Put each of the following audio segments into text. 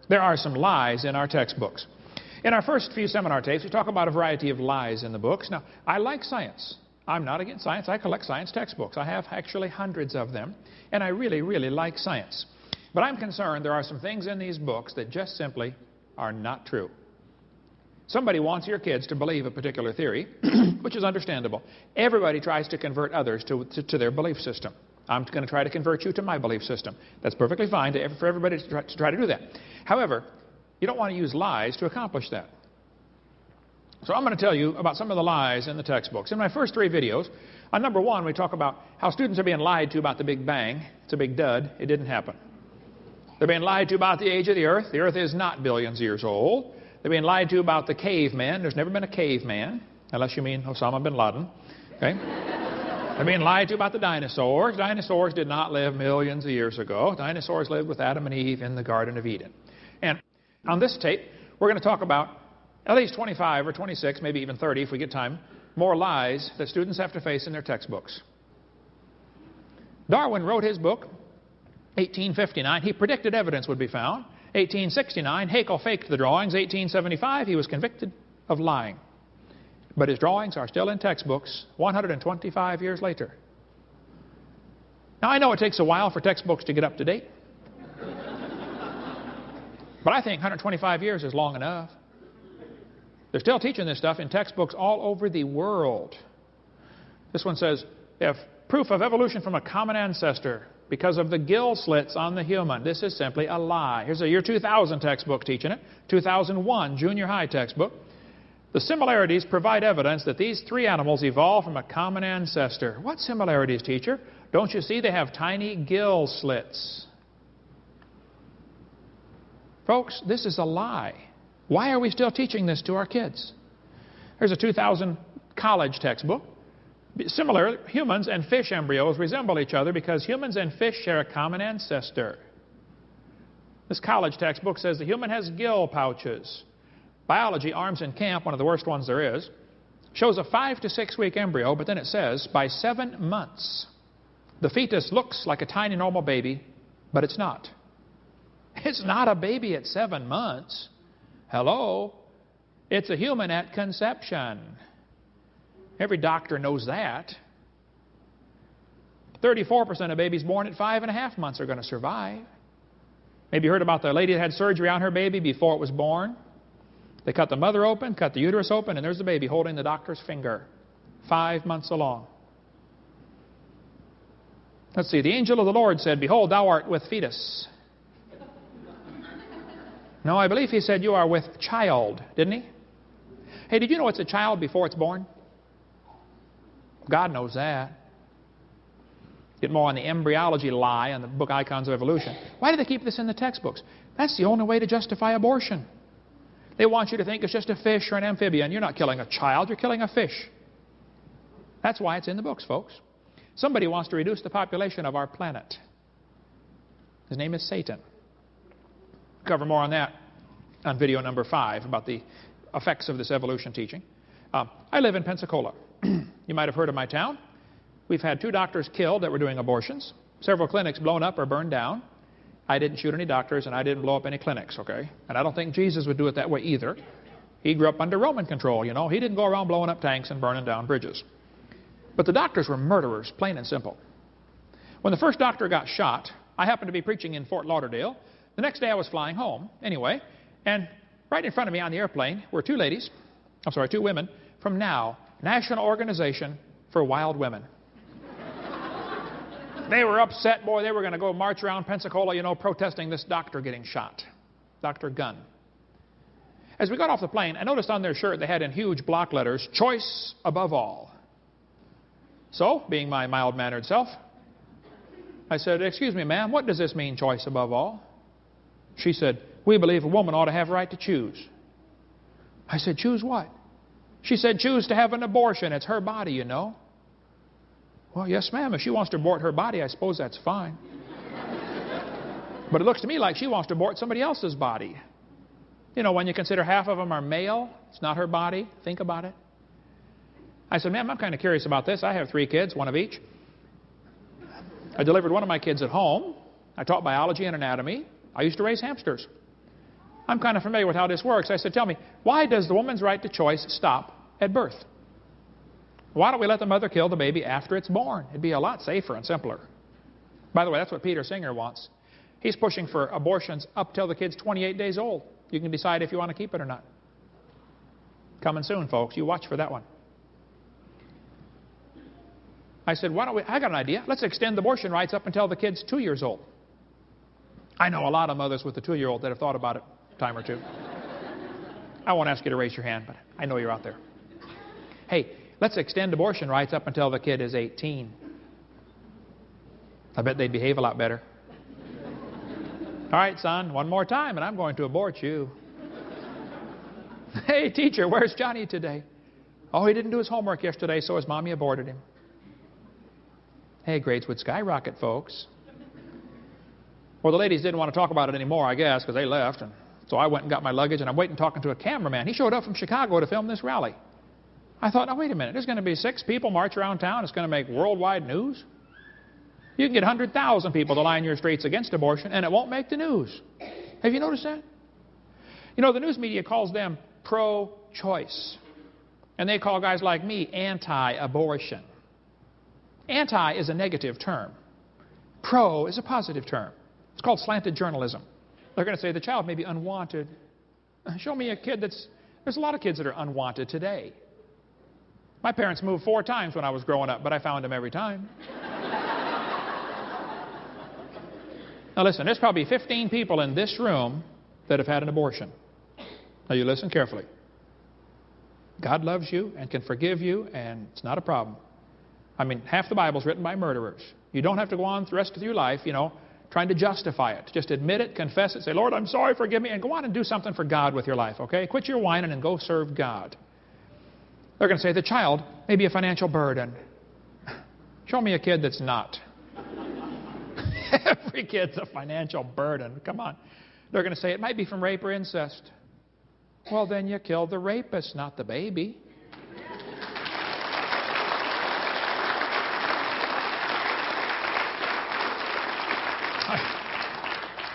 There are some lies in our textbooks. In our first few seminar tapes, we talk about a variety of lies in the books. Now, I like science. I'm not against science. I collect science textbooks. I have actually hundreds of them, and I really, really like science. But I'm concerned there are some things in these books that just simply are not true. Somebody wants your kids to believe a particular theory, which is understandable. Everybody tries to convert others to their belief system. I'm going to try to convert you to my belief system. That's perfectly fine for everybody to try to do that. However, you don't want to use lies to accomplish that. So I'm going to tell you about some of the lies in the textbooks. In my first 3 videos, on number 1, we talk about how students are being lied to about the Big Bang. It's a big dud. It didn't happen. They're being lied to about the age of the Earth. The Earth is not billions of years old. They're being lied to about the caveman. There's never been a caveman, unless you mean Osama bin Laden. Okay? They're being lied to about the dinosaurs. Dinosaurs did not live millions of years ago. Dinosaurs lived with Adam and Eve in the Garden of Eden. And on this tape, we're going to talk about at least 25 or 26, maybe even 30 if we get time, more lies that students have to face in their textbooks. Darwin wrote his book, 1859. He predicted evidence would be found. 1869, Haeckel faked the drawings. 1875, he was convicted of lying. But his drawings are still in textbooks 125 years later. Now, I know it takes a while for textbooks to get up to date. But I think 125 years is long enough. They're still teaching this stuff in textbooks all over the world. This one says, if proof of evolution from a common ancestor because of the gill slits on the human. This is simply a lie. Here's a year 2000 textbook teaching it. 2001 junior high textbook. The similarities provide evidence that these 3 animals evolved from a common ancestor. What similarities, teacher? Don't you see they have tiny gill slits? Folks, this is a lie. Why are we still teaching this to our kids? Here's a 2000 college textbook. Similar, humans and fish embryos resemble each other because humans and fish share a common ancestor. This college textbook says the human has gill pouches. Biology, Arms in Camp, one of the worst ones there is, shows a 5 to 6 week embryo, but then it says by 7 months, the fetus looks like a tiny normal baby, but it's not. It's not a baby at 7 months. Hello? It's a human at conception. Every doctor knows that. 34% of babies born at 5.5 months are going to survive. Maybe you heard about the lady that had surgery on her baby before it was born. They cut the mother open, cut the uterus open, and there's the baby holding the doctor's finger. 5 months along. Let's see. The angel of the Lord said, behold, thou art with fetus. No, I believe he said you are with child, didn't he? Hey, did you know it's a child before it's born? God knows that. Get more on the embryology lie on the book Icons of Evolution. Why do they keep this in the textbooks? That's the only way to justify abortion. They want you to think it's just a fish or an amphibian. You're not killing a child, you're killing a fish. That's why it's in the books, folks. Somebody wants to reduce the population of our planet. His name is Satan. We'll cover more on that on video number 5 about the effects of this evolution teaching. I live in Pensacola. You might have heard of my town. We've had 2 doctors killed that were doing abortions. Several clinics blown up or burned down. I didn't shoot any doctors and I didn't blow up any clinics, okay? And I don't think Jesus would do it that way either. He grew up under Roman control, you know. He didn't go around blowing up tanks and burning down bridges. But the doctors were murderers, plain and simple. When the first doctor got shot, I happened to be preaching in Fort Lauderdale. The next day I was flying home, anyway, and right in front of me on the airplane were 2 women from NOW, National Organization for Wild Women. They were upset, boy. They were going to go march around Pensacola, you know, protesting this doctor getting shot, Dr. Gunn. As we got off the plane, I noticed on their shirt they had in huge block letters, choice above all. So, being my mild-mannered self, I said, excuse me, ma'am, what does this mean, choice above all? She said, we believe a woman ought to have a right to choose. I said, choose what? She said, choose to have an abortion. It's her body, you know. Well, yes, ma'am. If she wants to abort her body, I suppose that's fine. But it looks to me like she wants to abort somebody else's body. You know, when you consider half of them are male, it's not her body. Think about it. I said, ma'am, I'm kind of curious about this. I have 3 kids, 1 of each. I delivered one of my kids at home. I taught biology and anatomy. I used to raise hamsters. I'm kind of familiar with how this works. I said, tell me, why does the woman's right to choice stop at birth? Why don't we let the mother kill the baby after it's born? It'd be a lot safer and simpler. By the way, that's what Peter Singer wants. He's pushing for abortions up till the kid's 28 days old. You can decide if you want to keep it or not. Coming soon, folks. You watch for that one. I said, why don't we, I got an idea. Let's extend abortion rights up until the kid's 2 years old. I know a lot of mothers with a 2-year-old that have thought about it a time or two. I won't ask you to raise your hand, but I know you're out there. Hey, let's extend abortion rights up until the kid is 18. I bet they'd behave a lot better. All right, son, one more time, and I'm going to abort you. Hey, teacher, where's Johnny today? Oh, he didn't do his homework yesterday, so his mommy aborted him. Hey, grades would skyrocket, folks. Well, the ladies didn't want to talk about it anymore, I guess, because they left. And so I went and got my luggage, and I'm waiting talking to a cameraman. He showed up from Chicago to film this rally. I thought, now, wait a minute. There's going to be 6 people march around town. It's going to make worldwide news. You can get 100,000 people to line your streets against abortion, and it won't make the news. Have you noticed that? You know, the news media calls them pro-choice. And they call guys like me anti-abortion. Anti is a negative term. Pro is a positive term. It's called slanted journalism. They're going to say the child may be unwanted. Show me a kid that's... There's a lot of kids that are unwanted today. My parents moved 4 times when I was growing up, but I found them every time. Now listen, there's probably 15 people in this room that have had an abortion. Now you listen carefully. God loves you and can forgive you, and it's not a problem. I mean, half the Bible's written by murderers. You don't have to go on the rest of your life, you know, trying to justify it. Just admit it, confess it, say, Lord, I'm sorry, forgive me, and go on and do something for God with your life, okay? Quit your whining and go serve God. They're going to say the child may be a financial burden. Show me a kid that's not. Every kid's a financial burden. Come on. They're going to say it might be from rape or incest. Well, then you killed the rapist, not the baby.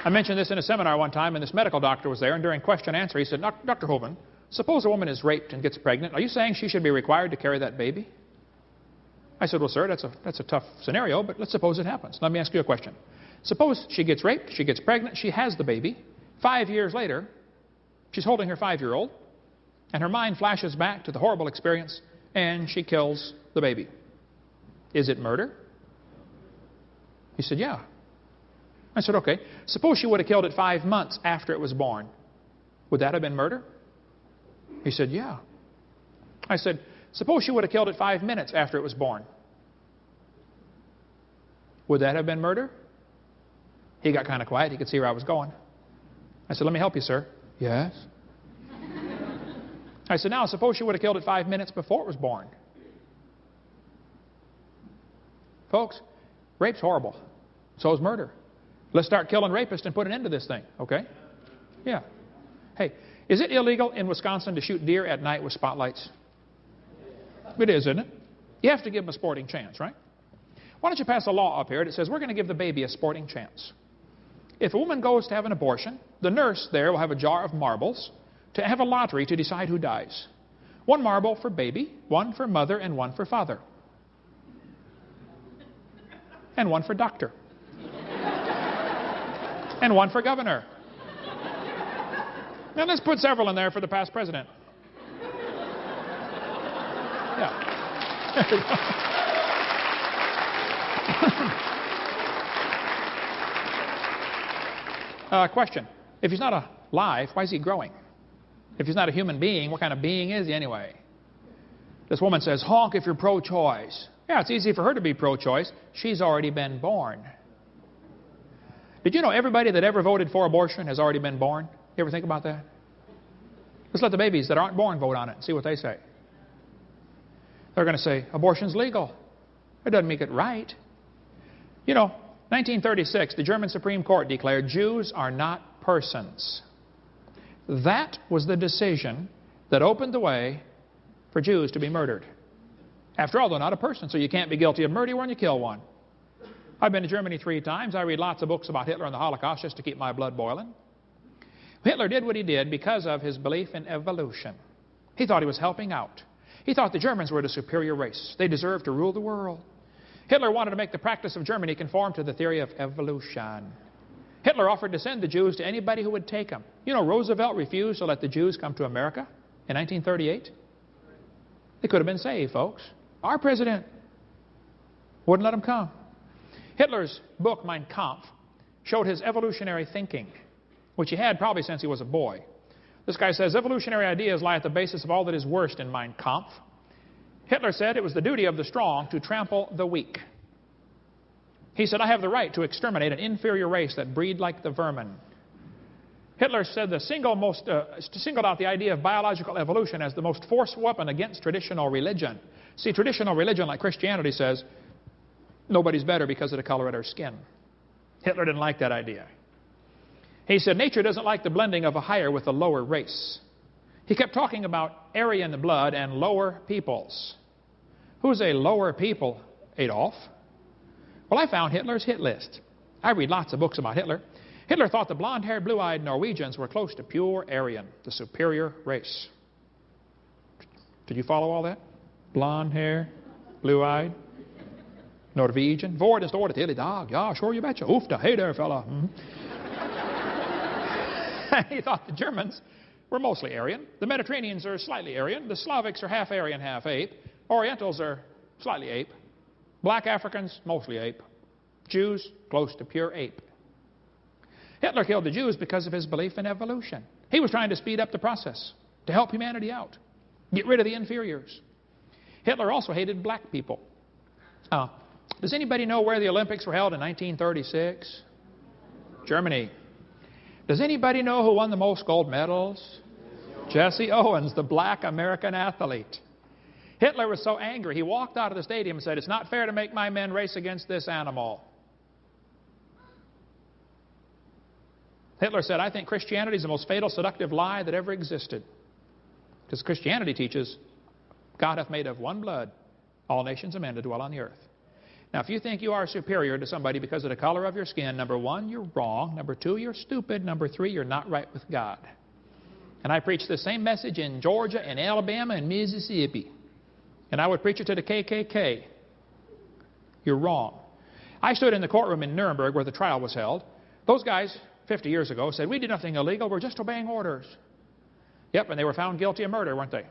I mentioned this in a seminar one time, and this medical doctor was there, and during question and answer, he said, Dr. Hovind, suppose a woman is raped and gets pregnant. Are you saying she should be required to carry that baby? I said, well, sir, that's a tough scenario, but let's suppose it happens. Let me ask you a question. Suppose she gets raped, she gets pregnant, she has the baby. 5 years later, she's holding her 5-year-old, and her mind flashes back to the horrible experience, and she kills the baby. Is it murder? He said, yeah. I said, okay. Suppose she would have killed it 5 months after it was born. Would that have been murder? He said, yeah. I said, suppose she would have killed it 5 minutes after it was born. Would that have been murder? He got kind of quiet. He could see where I was going. I said, let me help you, sir. Yes. I said, now, suppose she would have killed it 5 minutes before it was born. Folks, rape's horrible. So is murder. Let's start killing rapists and put an end to this thing, okay? Yeah. Hey, is it illegal in Wisconsin to shoot deer at night with spotlights? It is, isn't it? You have to give them a sporting chance, right? Why don't you pass a law up here that says we're going to give the baby a sporting chance? If a woman goes to have an abortion, the nurse there will have a jar of marbles to have a lottery to decide who dies. 1 marble for baby, 1 for mother, and 1 for father. And 1 for doctor. And 1 for governor. Now let's put several in there for the past president. Yeah. There we go. Question. If he's not alive, why is he growing? If he's not a human being, what kind of being is he anyway? This woman says, honk if you're pro-choice. Yeah, it's easy for her to be pro-choice. She's already been born. Did you know everybody that ever voted for abortion has already been born? You ever think about that? Let's let the babies that aren't born vote on it and see what they say. They're going to say, abortion's legal. It doesn't make it right. You know, 1936, the German Supreme Court declared Jews are not persons. That was the decision that opened the way for Jews to be murdered. After all, they're not a person, so you can't be guilty of murder when you kill one. I've been to Germany 3 times. I read lots of books about Hitler and the Holocaust just to keep my blood boiling. Hitler did what he did because of his belief in evolution. He thought he was helping out. He thought the Germans were the superior race. They deserved to rule the world. Hitler wanted to make the practice of Germany conform to the theory of evolution. Hitler offered to send the Jews to anybody who would take them. You know, Roosevelt refused to let the Jews come to America in 1938. They could have been saved, folks. Our president wouldn't let them come. Hitler's book, Mein Kampf, showed his evolutionary thinking, which he had probably since he was a boy. This guy says evolutionary ideas lie at the basis of all that is worst in Mein Kampf. Hitler said it was the duty of the strong to trample the weak. He said, I have the right to exterminate an inferior race that breed like the vermin. Hitler said singled out the idea of biological evolution as the most forceful weapon against traditional religion. See, traditional religion, like Christianity, says nobody's better because of the color of their skin. Hitler didn't like that idea. He said nature doesn't like the blending of a higher with a lower race. He kept talking about Aryan blood and lower peoples. Who's a lower people, Adolf? Well, I found Hitler's hit list. I read lots of books about Hitler. Hitler thought the blonde-haired, blue-eyed Norwegians were close to pure Aryan, the superior race. Did you follow all that? Blonde hair, blue-eyed, Norwegian. Vår, den står det till idag. Ja, sure you betcha. Oofta, hey there, fella. He thought the Germans were mostly Aryan. The Mediterraneans are slightly Aryan. The Slavics are half Aryan, half ape. Orientals are slightly ape. Black Africans, mostly ape. Jews, close to pure ape. Hitler killed the Jews because of his belief in evolution. He was trying to speed up the process, to help humanity out, get rid of the inferiors. Hitler also hated black people. Does anybody know where the Olympics were held in 1936? Germany. Does anybody know who won the most gold medals? Jesse Owens, the black American athlete. Hitler was so angry, he walked out of the stadium and said, it's not fair to make my men race against this animal. Hitler said, I think Christianity is the most fatal, seductive lie that ever existed. Because Christianity teaches, God hath made of one blood all nations of men to dwell on the earth. Now, if you think you are superior to somebody because of the color of your skin, number one, you're wrong. Number two, you're stupid. Number three, you're not right with God. And I preached the same message in Georgia and Alabama and Mississippi. And I would preach it to the KKK. You're wrong. I stood in the courtroom in Nuremberg where the trial was held. Those guys, 50 years ago, said, we did nothing illegal. We're just obeying orders. Yep, and they were found guilty of murder, weren't they?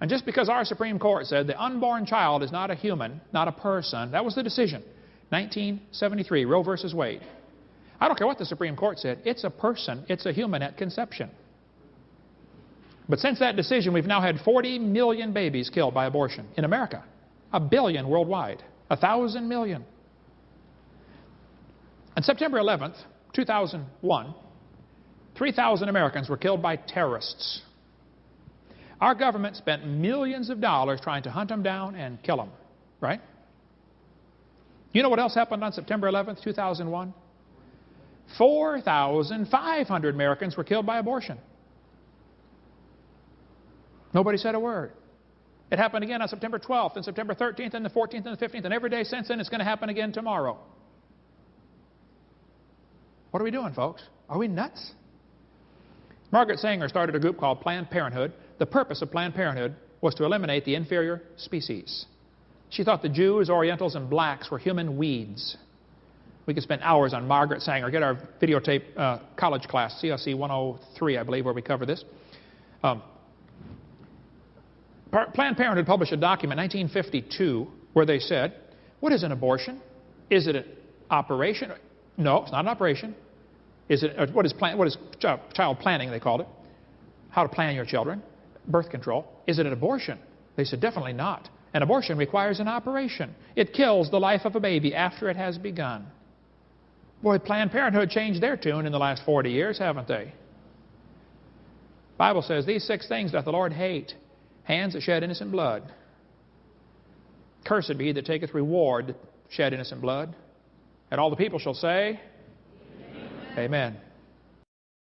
And just because our Supreme Court said the unborn child is not a human, not a person, that was the decision. 1973, Roe versus Wade. I don't care what the Supreme Court said. It's a person. It's a human at conception. But since that decision, we've now had 40 million babies killed by abortion in America. 1 billion worldwide. 1,000 million. On September 11th, 2001, 3,000 Americans were killed by terrorists. Our government spent millions of dollars trying to hunt them down and kill them. Right? You know what else happened on September 11th, 2001? 4,500 Americans were killed by abortion. Nobody said a word. It happened again on September 12th and September 13th and the 14th and the 15th, and every day since then it's going to happen again tomorrow. What are we doing, folks? Are we nuts? Margaret Sanger started a group called Planned Parenthood. The purpose of Planned Parenthood was to eliminate the inferior species. She thought the Jews, Orientals, and blacks were human weeds. We could spend hours on Margaret Sanger. Get our videotape college class, CSE 103, I believe, where we cover this. Planned Parenthood published a document in 1952 where they said, what is an abortion? Is it an operation? No, it's not an operation. What is child planning, they called it. How to plan your children. Birth control. Is it an abortion? They said, definitely not. An abortion requires an operation. It kills the life of a baby after it has begun. Boy, Planned Parenthood changed their tune in the last 40 years, haven't they? The Bible says, these 6 things doth the Lord hate. Hands that shed innocent blood. Cursed be he that taketh reward that shed innocent blood. And all the people shall say, Amen. Amen.